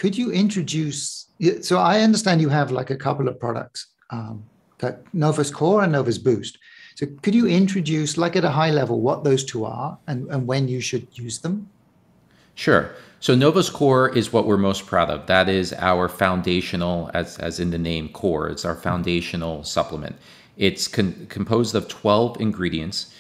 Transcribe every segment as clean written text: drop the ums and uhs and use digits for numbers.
could you introduce, so I understand you have like a couple of products, that NOVOS Core and NOVOS Boost. So could you introduce, like at a high level, what those two are and when you should use them? Sure. So NOVOS Core is what we're most proud of. That is our foundational, as in the name core, it's our foundational supplement. It's composed of 12 ingredients.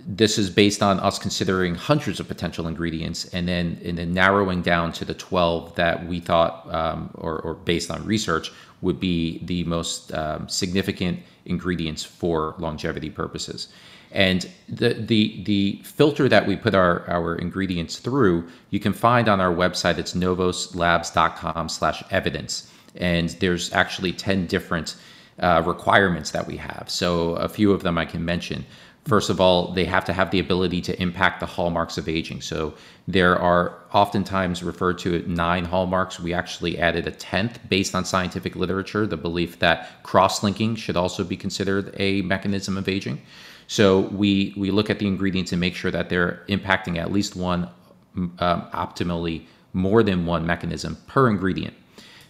This is based on us considering hundreds of potential ingredients and then narrowing down to the 12 that we thought, or based on research, would be the most significant ingredients for longevity purposes. And the filter that we put our ingredients through, you can find on our website. It's novoslabs.com/evidence. And there's actually 10 different requirements that we have. So a few of them I can mention. First of all, they have to have the ability to impact the hallmarks of aging. So there are oftentimes referred to 9 hallmarks. We actually added a 10th based on scientific literature, the belief that cross-linking should also be considered a mechanism of aging. So we look at the ingredients and make sure that they're impacting at least one, optimally more than one mechanism per ingredient.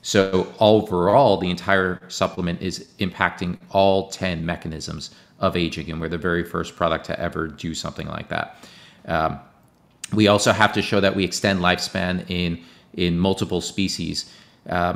So overall, the entire supplement is impacting all 10 mechanisms of aging, and we're the very first product to ever do something like that. We also have to show that we extend lifespan in multiple species.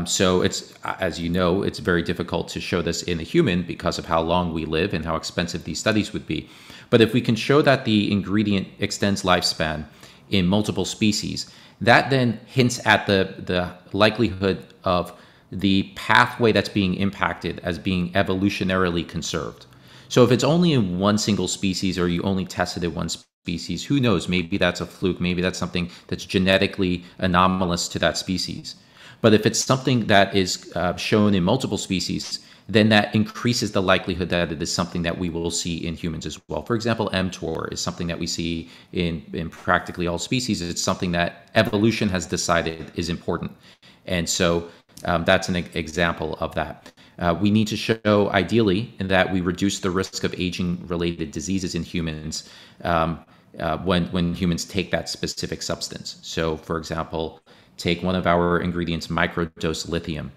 So it's, as you know, it's very difficult to show this in a human because of how long we live and how expensive these studies would be. But if we can show that the ingredient extends lifespan in multiple species, that then hints at the likelihood of the pathway that's being impacted as being evolutionarily conserved. So if it's only in one single species, or you only tested in one species, who knows? Maybe that's a fluke. Maybe that's something that's genetically anomalous to that species. But if it's something that is shown in multiple species, then that increases the likelihood that it is something that we will see in humans as well. For example, mTOR is something that we see in practically all species. It's something that evolution has decided is important. And so that's an example of that. We need to show, ideally, that we reduce the risk of aging-related diseases in humans when humans take that specific substance. So, for example, take one of our ingredients, microdose lithium.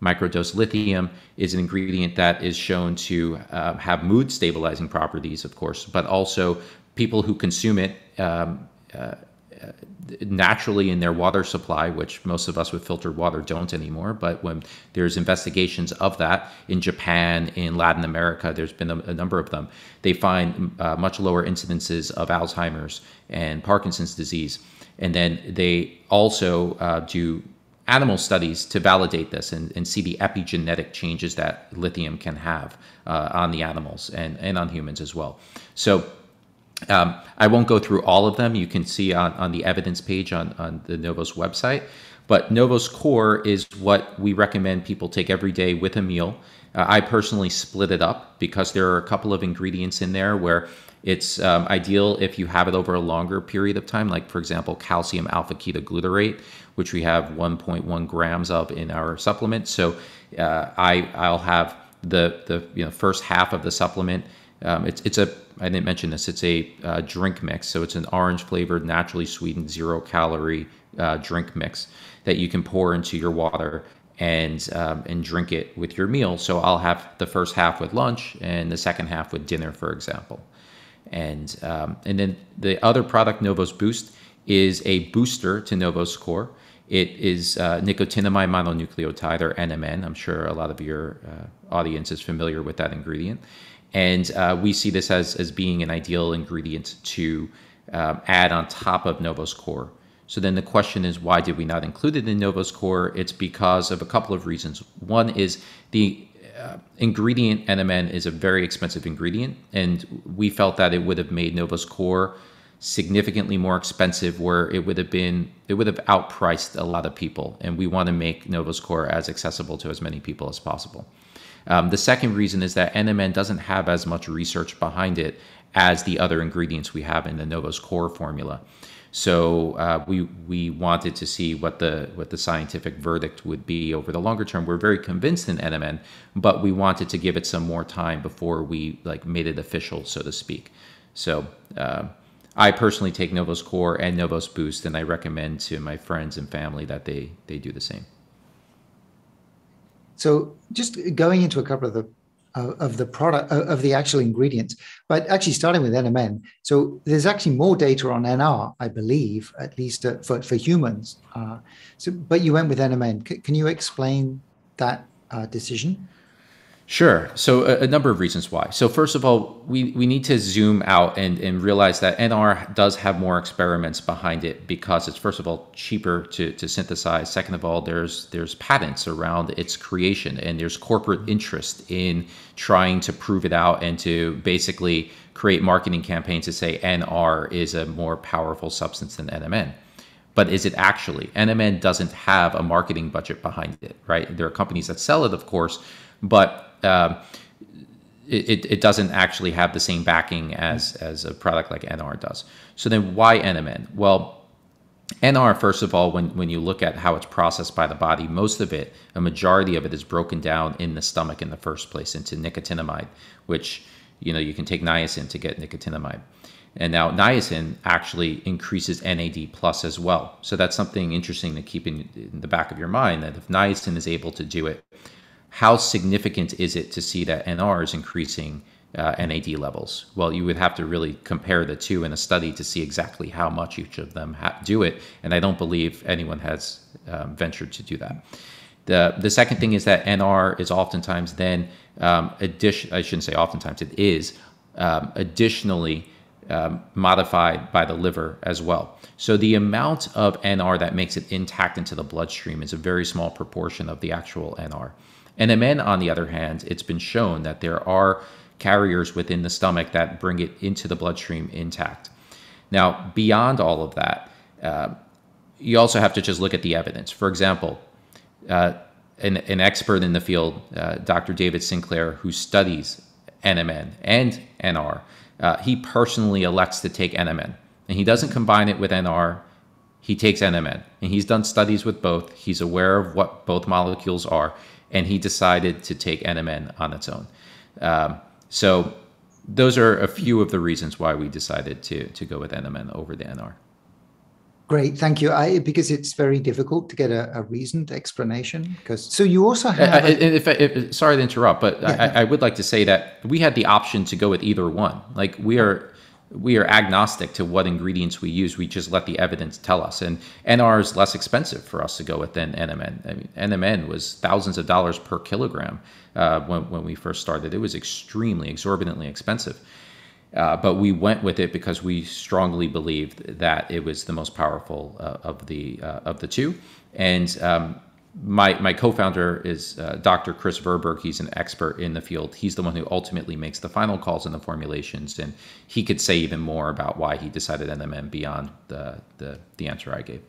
Microdose lithium is an ingredient that is shown to have mood stabilizing properties, of course, but also people who consume it naturally in their water supply, which most of us with filtered water don't anymore. But when there's investigations of that in Japan, in Latin America, there's been a number of them, they find much lower incidences of Alzheimer's and Parkinson's disease. And then they also do animal studies to validate this and see the epigenetic changes that lithium can have on the animals and on humans as well. So I won't go through all of them. You can see on the evidence page on the NOVOS website. But NOVOS Core is what we recommend people take every day with a meal. I personally split it up because there are a couple of ingredients in there where it's ideal if you have it over a longer period of time, like, for example, calcium alpha-ketoglutarate, which we have 1.1 grams of in our supplement. So I'll have the first half of the supplement. I didn't mention this, it's a drink mix. So it's an orange flavored, naturally sweetened, 0-calorie drink mix that you can pour into your water and drink it with your meal. So I'll have the first half with lunch and the second half with dinner, for example. And then the other product, NOVOS Boost, is a booster to NOVOS Core. It is nicotinamide mononucleotide, or NMN. I'm sure a lot of your audience is familiar with that ingredient. And we see this as being an ideal ingredient to add on top of NOVOS Core. So then the question is, why did we not include it in NOVOS Core? It's because of a couple of reasons. One is the ingredient NMN is a very expensive ingredient, and we felt that it would have made NOVOS Core significantly more expensive, where it would have outpriced a lot of people, and we want to make NOVOS Core as accessible to as many people as possible. The second reason is that NMN doesn't have as much research behind it as the other ingredients we have in the NOVOS Core formula. So we wanted to see what the scientific verdict would be over the longer term. We're very convinced in NMN, but we wanted to give it some more time before we made it official, so to speak. So I personally take NOVOS Core and NOVOS Boost, and I recommend to my friends and family that they do the same. So just going into a couple of the product of the actual ingredients, but actually starting with NMN. So there's actually more data on NR, I believe, at least for humans. But you went with NMN. Can you explain that decision? Sure. So a number of reasons why. So first of all, we need to zoom out and realize that NR does have more experiments behind it because it's, first of all, cheaper to synthesize. Second of all, there's patents around its creation, and there's corporate interest in trying to prove it out and to basically create marketing campaigns to say NR is a more powerful substance than NMN. But is it actually? NMN doesn't have a marketing budget behind it, right? There are companies that sell it, of course, but it doesn't actually have the same backing as a product like NR does. So then why NMN? Well, NR, first of all, when you look at how it's processed by the body, most of it, a majority of it is broken down in the stomach in the first place into nicotinamide, which, you can take niacin to get nicotinamide. And now niacin actually increases NAD plus as well. So that's something interesting to keep in the back of your mind, that if niacin is able to do it, how significant is it to see that NR is increasing NAD levels? Well, you would have to really compare the two in a study to see exactly how much each of them do it. And I don't believe anyone has ventured to do that. The second thing is that NR is oftentimes then, I shouldn't say oftentimes, it is additionally modified by the liver as well. So the amount of NR that makes it intact into the bloodstream is a very small proportion of the actual NR. NMN, on the other hand, it's been shown that there are carriers within the stomach that bring it into the bloodstream intact. Now, beyond all of that, you also have to just look at the evidence. For example, an expert in the field, Dr. David Sinclair, who studies NMN and NR, he personally elects to take NMN. And he doesn't combine it with NR. He takes NMN. And he's done studies with both. He's aware of what both molecules are. And he decided to take NMN on its own. So those are a few of the reasons why we decided to go with NMN over the NR. Great, thank you. Because it's very difficult to get a reasoned explanation. So you also have. Sorry to interrupt, but Yeah. I would like to say that we had the option to go with either one. Like we are agnostic to what ingredients we use. We just let the evidence tell us. And NR is less expensive for us to go with than NMN. I mean, NMN was thousands of dollars per kilogram when we first started. It was exorbitantly expensive. But we went with it because we strongly believed that it was the most powerful of the two. And my co-founder is Dr. Chris Verberg. He's an expert in the field. He's the one who ultimately makes the final calls on the formulations, and he could say even more about why he decided NMN beyond the answer I gave.